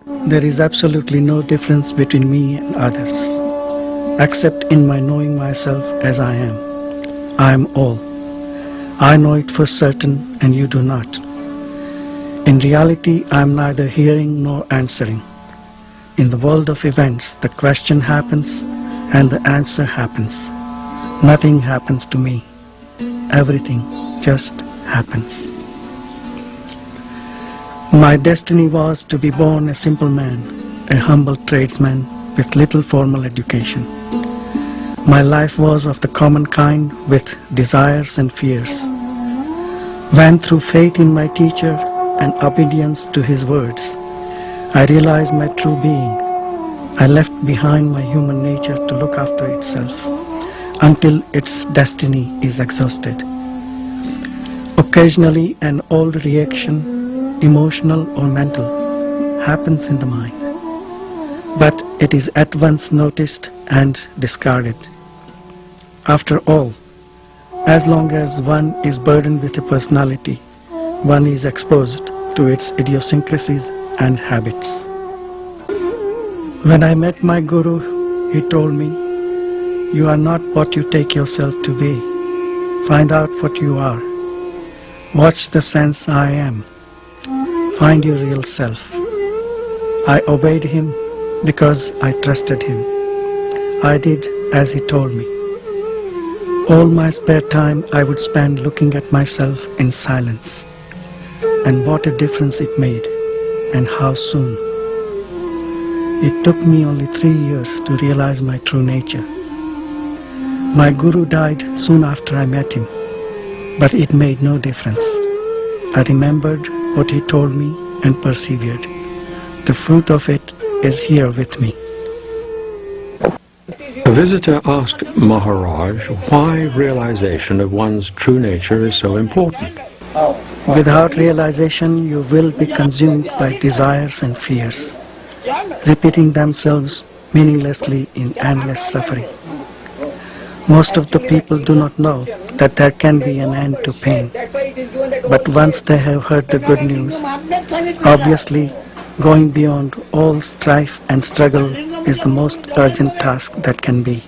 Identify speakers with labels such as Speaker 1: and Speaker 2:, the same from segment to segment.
Speaker 1: There is absolutely no difference between me and others, except in my knowing myself as I am. I am all. I know it for certain and you do not. In reality, I am neither hearing nor answering. In the world of events, the question happens and the answer happens. Nothing happens to me. Everything just happens. My destiny was to be born a simple man, a humble tradesman with little formal education. My life was of the common kind with desires and fears. When through faith in my teacher and obedience to his words, I realized my true being, I left behind my human nature to look after itself until its destiny is exhausted. Occasionally an old reaction, emotional or mental, happens in the mind, but it is at once noticed and discarded. After all, as long as one is burdened with a personality, one is exposed to its idiosyncrasies and habits. When I met my Guru, he told me, "You are not what you take yourself to be. Find out what you are. Watch the sense I am. Find your real self." I obeyed him because I trusted him. I did as he told me. All my spare time I would spend looking at myself in silence. And what a difference it made, and how soon. It took me only 3 years to realize my true nature. My Guru died soon after I met him, but it made no difference. I remembered what he told me and persevered. The fruit of it is here with me.
Speaker 2: A visitor asked Maharaj why realization of one's true nature is so important.
Speaker 1: Without realization, you will be consumed by desires and fears, repeating themselves meaninglessly in endless suffering. Most of the people do not know that there can be an end to pain. But once they have heard the good news, obviously going beyond all strife and struggle is the most urgent task that can be.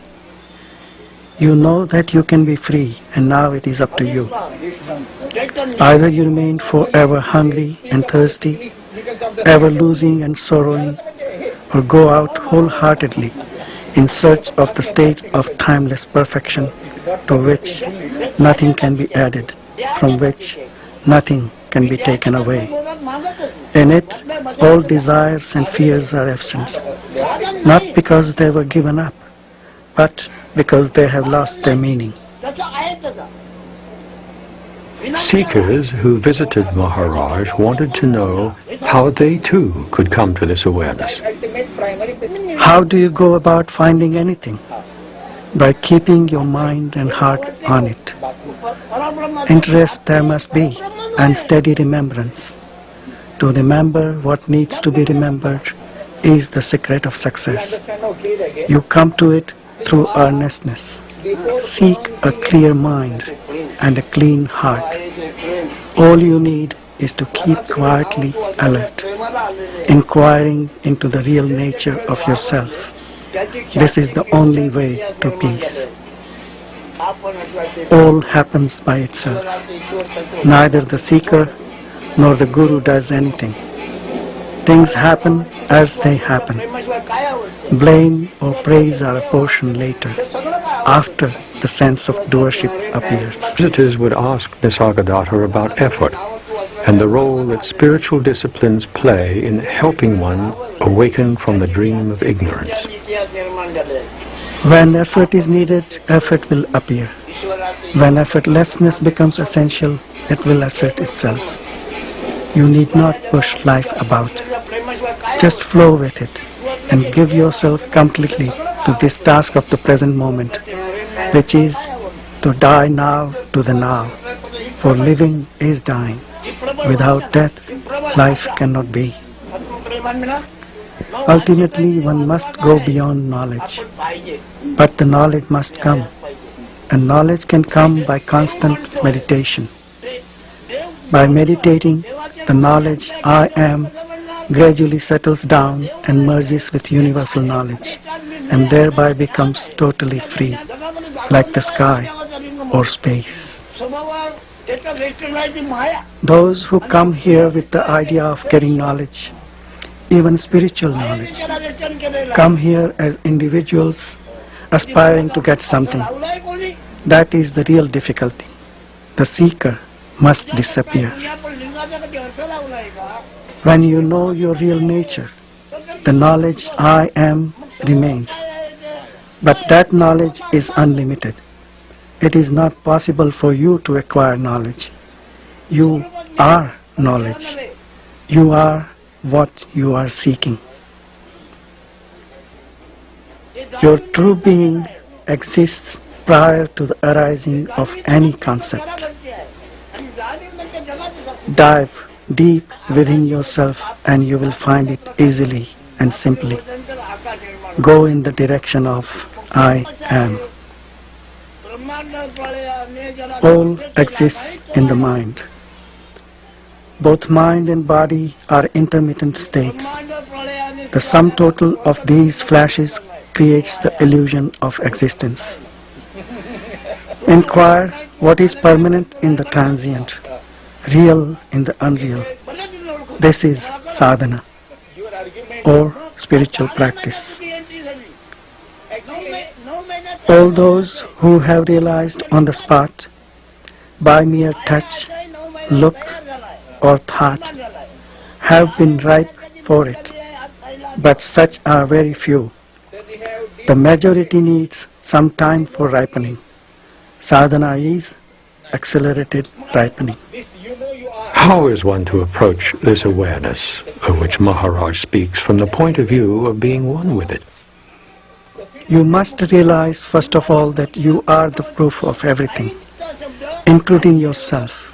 Speaker 1: You know that you can be free, and now it is up to you. Either you remain forever hungry and thirsty, ever losing and sorrowing, or go out wholeheartedly in search of the state of timeless perfection to which nothing can be added, from which nothing can be taken away. In it, all desires and fears are absent, not because they were given up, but because they have lost their meaning.
Speaker 2: Seekers who visited Maharaj wanted to know how they too could come to this awareness.
Speaker 1: How do you go about finding anything? By keeping your mind and heart on it. Interest there must be, and steady remembrance. To remember what needs to be remembered is the secret of success. You come to it through earnestness. Seek a clear mind and a clean heart. All you need is to keep quietly alert, inquiring into the real nature of yourself. This is the only way to peace. All happens by itself. Neither the seeker nor the Guru does anything. Things happen as they happen. Blame or praise are a portion later, after the sense of doership appears.
Speaker 2: Visitors would ask Nisargadatta about effort and the role that spiritual disciplines play in helping one awaken from the dream of ignorance.
Speaker 1: When effort is needed, effort will appear. When effortlessness becomes essential, it will assert itself. You need not push life about. Just flow with it and give yourself completely to this task of the present moment, which is to die now to the now, for living is dying. Without death, life cannot be. Ultimately, one must go beyond knowledge, but the knowledge must come, and knowledge can come by constant meditation. By meditating, the knowledge I am gradually settles down and merges with universal knowledge, and thereby becomes totally free, like the sky or space. Those who come here with the idea of getting knowledge, even spiritual knowledge, come here as individuals aspiring to get something. That is the real difficulty. The seeker must disappear. When you know your real nature, the knowledge I am remains. But that knowledge is unlimited. It is not possible for you to acquire knowledge. You are knowledge. You are what you are seeking. Your true being exists prior to the arising of any concept. Dive deep within yourself and you will find it easily and simply. Go in the direction of I am. All exists in the mind. Both mind and body are intermittent states. The sum total of these flashes creates the illusion of existence. Inquire what is permanent in the transient, real in the unreal. This is sadhana, or spiritual practice. All those who have realized on the spot, by mere touch, look, or thought, have been ripe for it, but such are very few. The majority needs some time for ripening. Sadhana is accelerated ripening.
Speaker 2: How is one to approach this awareness, of which Maharaj speaks from the point of view of being one with it?
Speaker 1: You must realize first of all that you are the proof of everything, including yourself.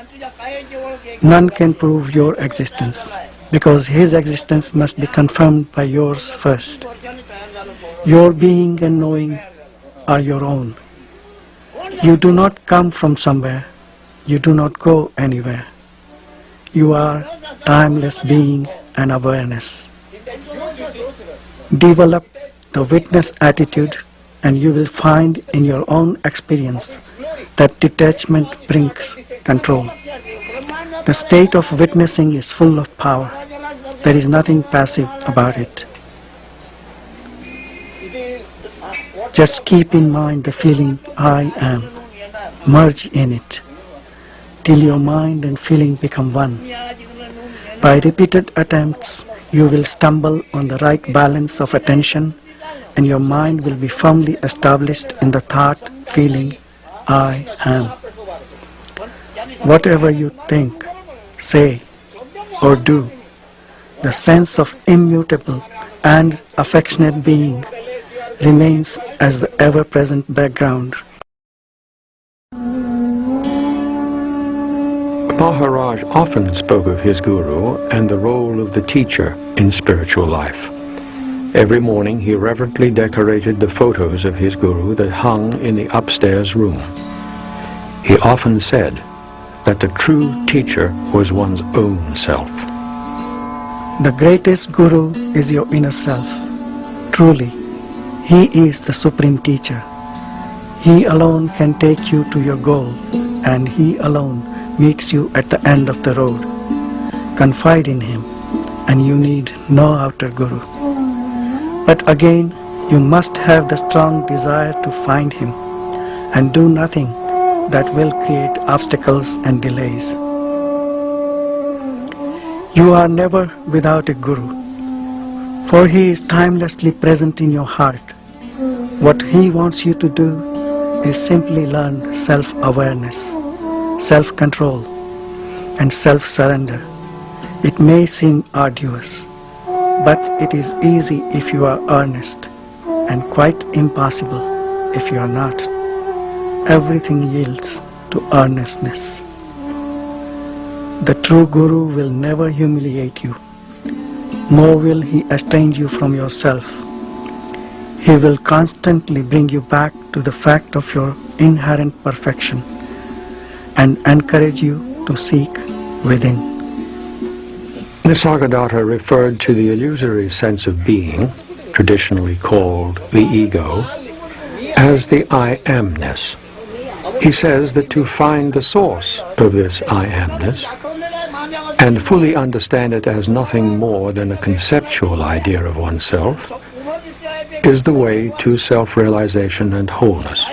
Speaker 1: None can prove your existence, because his existence must be confirmed by yours first. Your being and knowing are your own. You do not come from somewhere. You do not go anywhere. You are timeless being and awareness. Develop the witness attitude and you will find in your own experience that detachment brings control. The state of witnessing is full of power. There is nothing passive about it. Just keep in mind the feeling I am. Merge in it till your mind and feeling become one. By repeated attempts, you will stumble on the right balance of attention and your mind will be firmly established in the thought, feeling, I am. Whatever you think, say, or do, the sense of immutable and affectionate being remains as the ever-present background.
Speaker 2: Maharaj often spoke of his guru and the role of the teacher in spiritual life. Every morning he reverently decorated the photos of his guru that hung in the upstairs room. He often said that the true teacher was one's own self.
Speaker 1: The greatest guru is your inner self. Truly, he is the supreme teacher. He alone can take you to your goal, and he alone meets you at the end of the road. Confide in him, and you need no outer guru. But again, you must have the strong desire to find him, and do nothing that will create obstacles and delays. You are never without a guru, for he is timelessly present in your heart. What he wants you to do is simply learn self-awareness, self-control, and self-surrender. It may seem arduous, but it is easy if you are earnest, and quite impossible if you are not. Everything yields to earnestness. The true guru will never humiliate you, nor will he estrange you from yourself. He will constantly bring you back to the fact of your inherent perfection and encourage you to seek within.
Speaker 2: Nisargadatta referred to the illusory sense of being, traditionally called the ego, as the I amness. He says that to find the source of this I amness and fully understand it as nothing more than a conceptual idea of oneself is the way to self-realization and wholeness.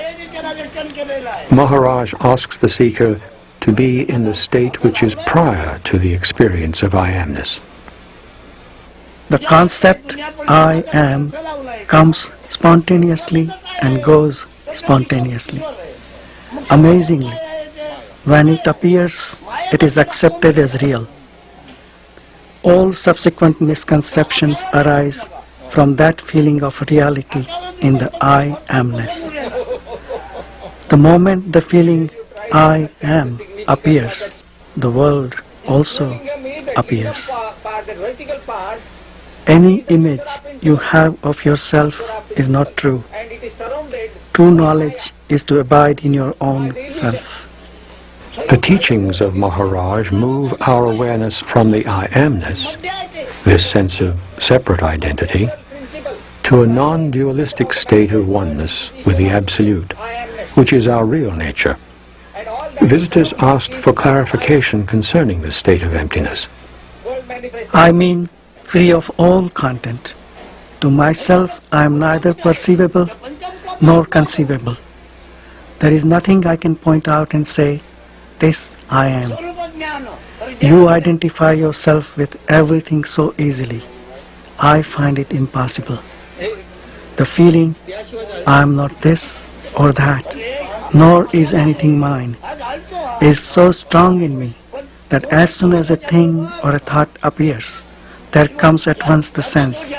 Speaker 2: Maharaj asks the seeker to be in the state which is prior to the experience of I amness.
Speaker 1: The concept I am comes spontaneously and goes spontaneously. Amazingly, when it appears, it is accepted as real. All subsequent misconceptions arise from that feeling of reality in the I amness. The moment the feeling I am appears, the world also appears. Any image you have of yourself is not true. True knowledge is to abide in your own self.
Speaker 2: The teachings of Maharaj move our awareness from the I amness, this sense of separate identity, to a non-dualistic state of oneness with the Absolute, which is our real nature. Visitors asked for clarification concerning this state of emptiness.
Speaker 1: I mean, free of all content. To myself, I am neither perceivable nor conceivable. There is nothing I can point out and say, this I am. You identify yourself with everything so easily. I find it impossible. The feeling, I am not this or that, nor is anything mine, is so strong in me that as soon as a thing or a thought appears, there comes at once the sense,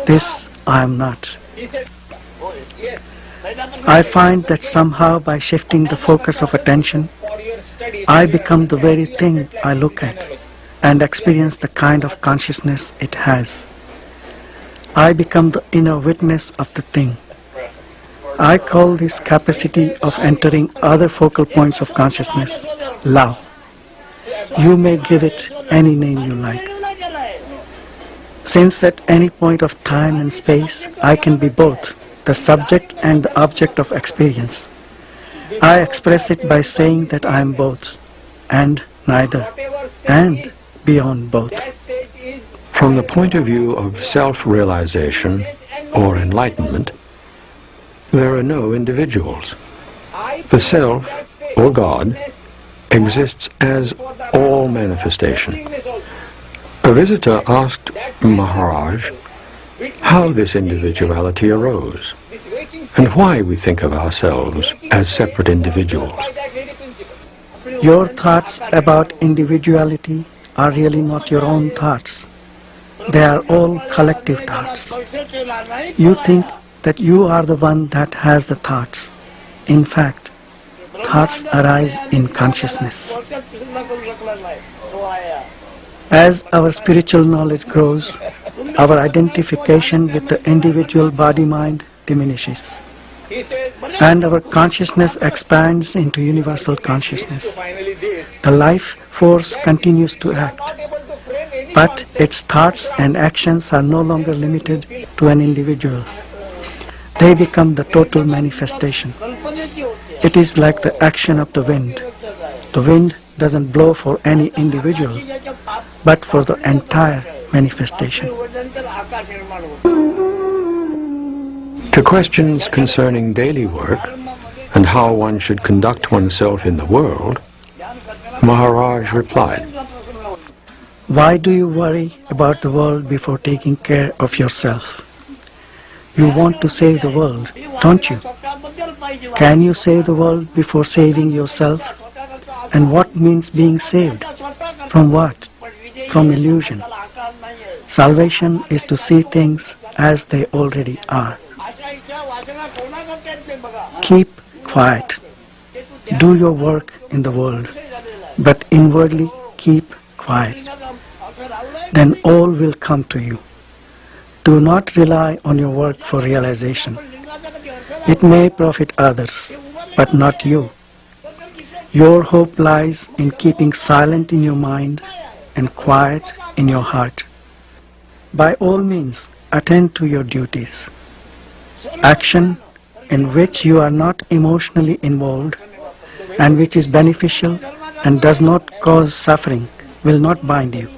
Speaker 1: this I am not. I find that somehow by shifting the focus of attention, I become the very thing I look at and experience the kind of consciousness it has. I become the inner witness of the thing. I call this capacity of entering other focal points of consciousness love. You may give it any name you like. Since at any point of time and space I can be both the subject and the object of experience, I express it by saying that I am both, and neither, and beyond both.
Speaker 2: From the point of view of self-realization or enlightenment, there are no individuals. The Self, or God, exists as all manifestation. A visitor asked Maharaj how this individuality arose, and why we think of ourselves as separate individuals.
Speaker 1: Your thoughts about individuality are really not your own thoughts. They are all collective thoughts. You think that you are the one that has the thoughts. In fact, thoughts arise in consciousness. As our spiritual knowledge grows, our identification with the individual body-mind diminishes, and our consciousness expands into universal consciousness. The life force continues to act, but its thoughts and actions are no longer limited to an individual. They become the total manifestation. It is like the action of the wind. The wind doesn't blow for any individual, but for the entire manifestation.
Speaker 2: To questions concerning daily work and how one should conduct oneself in the world, Maharaj replied,
Speaker 1: Why do you worry about the world before taking care of yourself? You want to save the world, don't you? Can you save the world before saving yourself? And what means being saved? From what? From illusion. Salvation is to see things as they already are. Keep quiet. Do your work in the world, but inwardly keep quiet. Then all will come to you. Do not rely on your work for realization. It may profit others, but not you. Your hope lies in keeping silent in your mind and quiet in your heart. By all means, attend to your duties. Action in which you are not emotionally involved and which is beneficial and does not cause suffering will not bind you.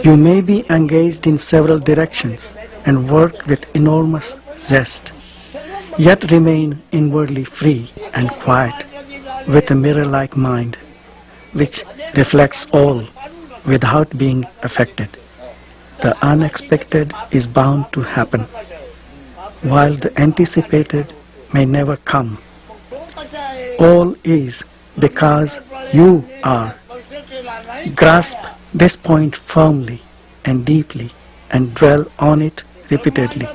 Speaker 1: You may be engaged in several directions and work with enormous zest, yet remain inwardly free and quiet with a mirror-like mind which reflects all without being affected. The unexpected is bound to happen, while the anticipated may never come. All is because you are. Grasp this point firmly and deeply and dwell on it repeatedly.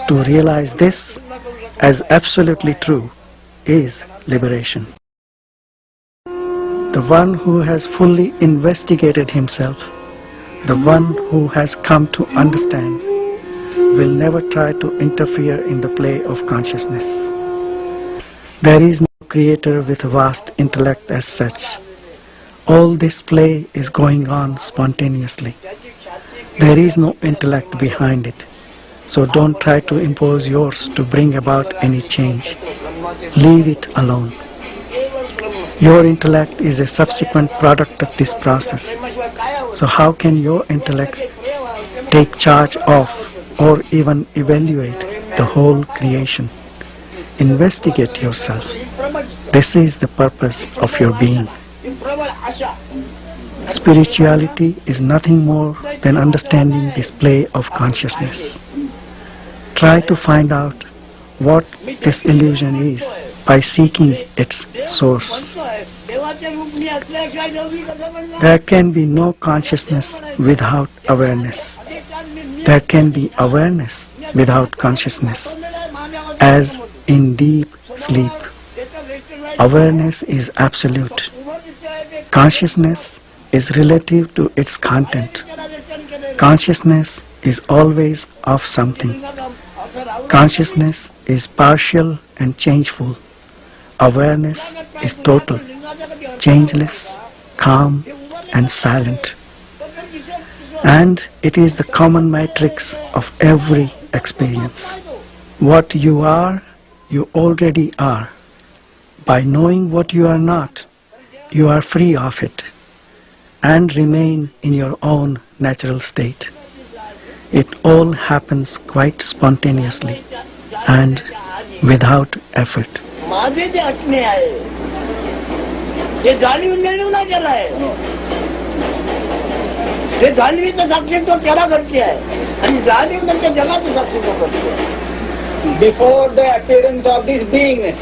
Speaker 1: To realize this as absolutely true is liberation. The one who has fully investigated himself, the one who has come to understand, will never try to interfere in the play of consciousness. There is no creator with a vast intellect as such. All this play is going on spontaneously. There is no intellect behind it, so don't try to impose yours to bring about any change. Leave it alone. Your intellect is a subsequent product of this process. So how can your intellect take charge of or even evaluate the whole creation? Investigate yourself. This is the purpose of your being. Spirituality is nothing more than understanding this play of consciousness. Try to find out what this illusion is by seeking its source. There can be no consciousness without awareness. There can be awareness without consciousness, as in deep sleep. Awareness is absolute. Consciousness is relative to its content. Consciousness is always of something. Consciousness is partial and changeful. Awareness is total, changeless, calm and silent. And it is the common matrix of every experience. What you are, you already are. By knowing what you are not, you are free of it and remain in your own natural state. It all happens quite spontaneously and without effort.
Speaker 3: माझे जे असणे आहे ते जाणीव नाही केलं आहे ते जाणीवीचं साक्षीत्व त्याला घडते आहे आणि जाणीव नंतर जगाचं साक्षीत्व करते आहे.
Speaker 4: Before the appearance of this beingness,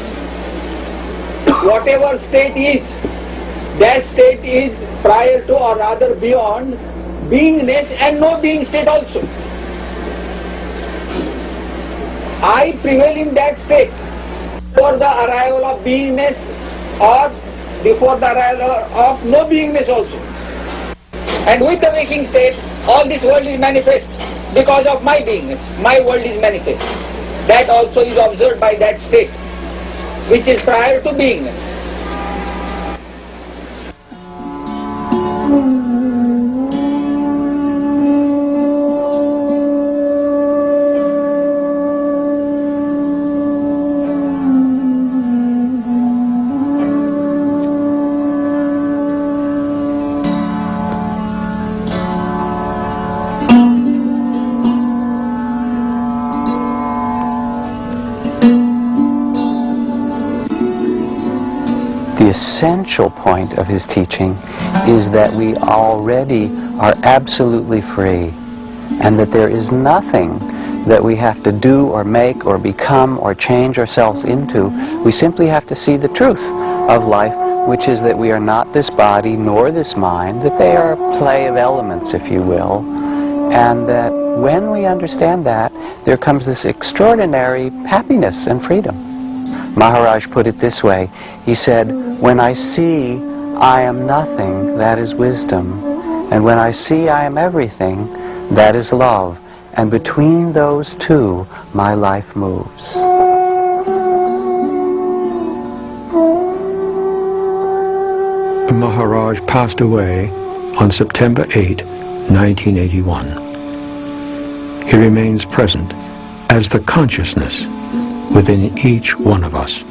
Speaker 4: whatever state is, that state is prior to or rather beyond beingness and no being state also. I prevail in that state before the arrival of beingness or before the arrival of no beingness also. And with the waking state, all this world is manifest because of my beingness. My world is manifest. That also is observed by that state, which is prior to beingness.
Speaker 5: The essential point of his teaching is that we already are absolutely free, and that there is nothing that we have to do or make or become or change ourselves into. We simply have to see the truth of life, which is that we are not this body nor this mind, that they are a play of elements, if you will, and that when we understand that, there comes this extraordinary happiness and freedom. Maharaj put it this way. He said, when I see I am nothing, that is wisdom. And when I see I am everything, that is love. And between those two, my life moves.
Speaker 2: Maharaj passed away on September 8, 1981. He remains present as the consciousness within each one of us.